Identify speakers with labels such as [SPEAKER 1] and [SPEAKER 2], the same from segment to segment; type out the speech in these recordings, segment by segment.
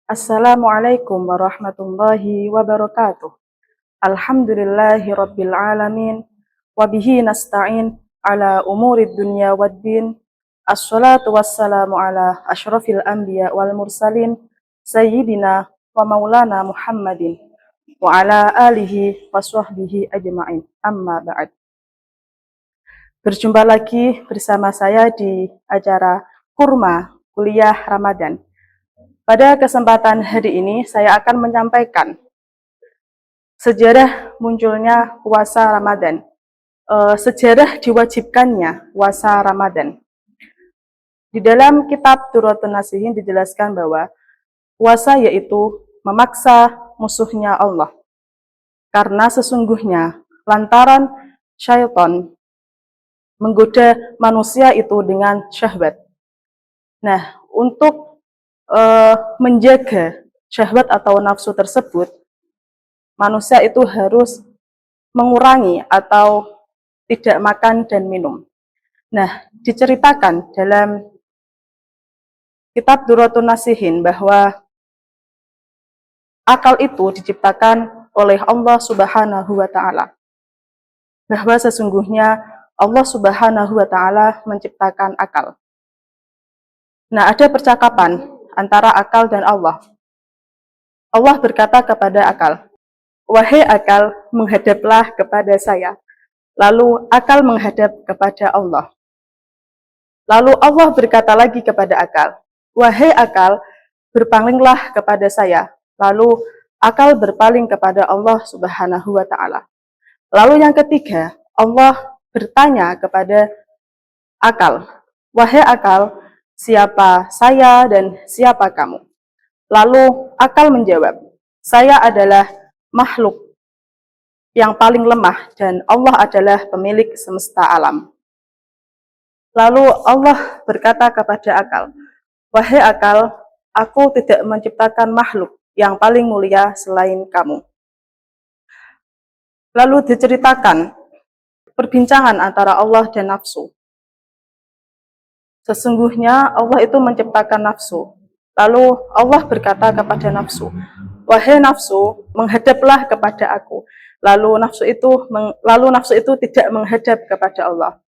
[SPEAKER 1] Assalamualaikum warahmatullahi wabarakatuh. Alhamdulillahi rabbil alamin. Wabihi nasta'in ala umurid dunya waddin. Assalatu wassalamu ala ashrafil anbiya wal mursalin. Sayyidina wa maulana Muhammadin. Wa ala alihi wa sahbihi ajma'in. Amma ba'd. Berjumpa lagi bersama saya di acara Kurma Kuliah Ramadan. Pada kesempatan hari ini, saya akan menyampaikan sejarah munculnya puasa Ramadan, sejarah diwajibkannya puasa Ramadan. Di dalam kitab Durratun Nasihin dijelaskan bahwa puasa yaitu memaksa musuhnya Allah. Karena sesungguhnya lantaran syaitan menggoda manusia itu dengan syahwat. Nah, untuk menjaga syahwat atau nafsu tersebut, manusia itu harus mengurangi atau tidak makan dan minum. Nah, diceritakan dalam kitab Durratun Nasihin bahwa akal itu diciptakan oleh Allah Subhanahu wa Ta'ala. Bahwa sesungguhnya Allah Subhanahu wa Ta'ala menciptakan akal. Nah, ada percakapan antara akal dan Allah. Allah berkata kepada akal, "Wahai akal, menghadaplah kepada saya." Lalu akal menghadap kepada Allah. Lalu Allah berkata lagi kepada akal, "Wahai akal, berpalinglah kepada saya." Lalu akal berpaling kepada Allah Subhanahu wa Ta'ala. Lalu yang ketiga, Allah bertanya kepada akal, "Wahai akal, siapa saya dan siapa kamu?" Lalu akal menjawab, "Saya adalah makhluk yang paling lemah dan Allah adalah pemilik semesta alam." Lalu Allah berkata kepada akal, "Wahai akal, aku tidak menciptakan makhluk yang paling mulia selain kamu." Lalu diceritakan perbincangan antara Allah dan nafsu. Sesungguhnya Allah itu menciptakan nafsu. Lalu Allah berkata kepada nafsu, "Wahai nafsu, menghadaplah kepada aku." Lalu nafsu itu tidak menghadap kepada Allah.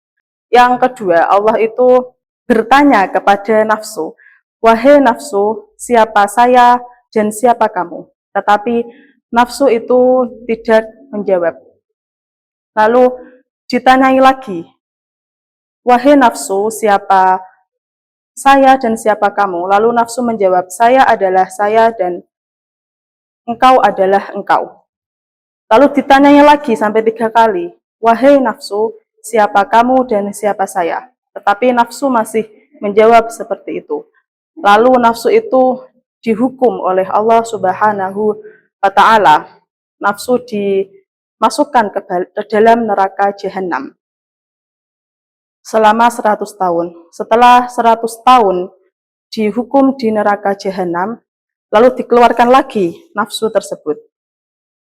[SPEAKER 1] Yang kedua, Allah itu bertanya kepada nafsu, "Wahai nafsu, siapa saya dan siapa kamu?" Tetapi nafsu itu tidak menjawab. Lalu ditanyai lagi, "Wahai nafsu, siapa saya dan siapa kamu?" Lalu nafsu menjawab, "Saya adalah saya dan engkau adalah engkau." Lalu ditanyanya lagi sampai 3 kali, "Wahai nafsu, siapa kamu dan siapa saya?" Tetapi nafsu masih menjawab seperti itu. Lalu nafsu itu dihukum oleh Allah Subhanahu wa Ta'ala. Nafsu dimasukkan ke dalam neraka Jahannam selama 100 tahun. Setelah 100 tahun dihukum di neraka Jahannam, lalu dikeluarkan lagi nafsu tersebut.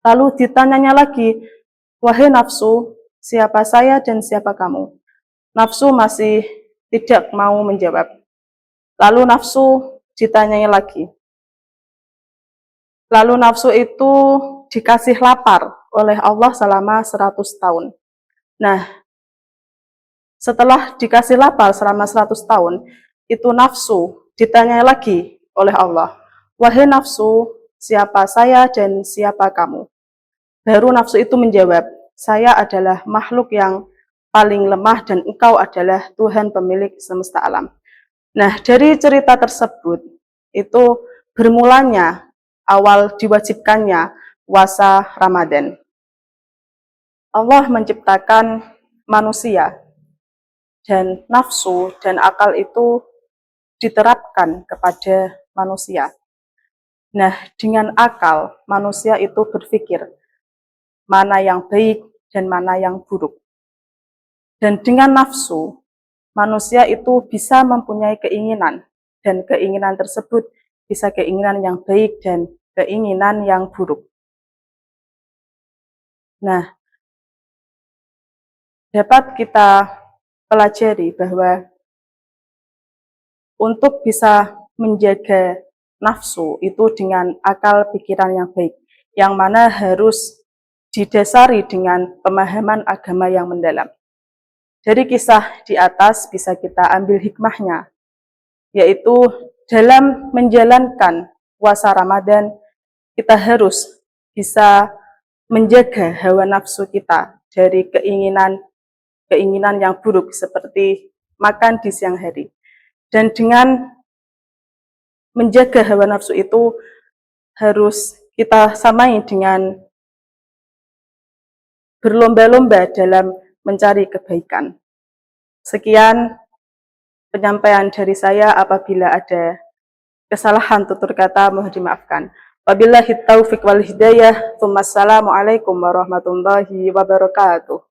[SPEAKER 1] Lalu ditanyanya lagi, "Wahai nafsu, siapa saya dan siapa kamu?" Nafsu masih tidak mau menjawab. Lalu nafsu ditanyai lagi. Lalu nafsu itu dikasih lapar oleh Allah selama 100 tahun. Nah, setelah dikasih lapar selama 100 tahun, itu nafsu ditanyai lagi oleh Allah, "Wahai nafsu, siapa saya dan siapa kamu?" Baru nafsu itu menjawab, "Saya adalah makhluk yang paling lemah dan engkau adalah Tuhan pemilik semesta alam." Nah, dari cerita tersebut, itu bermulanya awal diwajibkannya puasa Ramadan. Allah menciptakan manusia, dan nafsu dan akal itu diterapkan kepada manusia. Nah, dengan akal, manusia itu berpikir mana yang baik dan mana yang buruk. Dan dengan nafsu, manusia itu bisa mempunyai keinginan, dan keinginan tersebut bisa keinginan yang baik dan keinginan yang buruk. Nah, dapat kita pelajari bahwa untuk bisa menjaga nafsu itu dengan akal pikiran yang baik, yang mana harus didasari dengan pemahaman agama yang mendalam. Dari kisah di atas bisa kita ambil hikmahnya, yaitu dalam menjalankan puasa Ramadan, kita harus bisa menjaga hawa nafsu kita dari keinginan yang buruk seperti makan di siang hari. Dan dengan menjaga hawa nafsu itu harus kita samai dengan berlomba-lomba dalam mencari kebaikan. Sekian penyampaian dari saya. Apabila ada kesalahan tutur kata mohon dimaafkan. Wabillahi taufiq wal hidayah. Wassalamualaikum warahmatullahi wabarakatuh.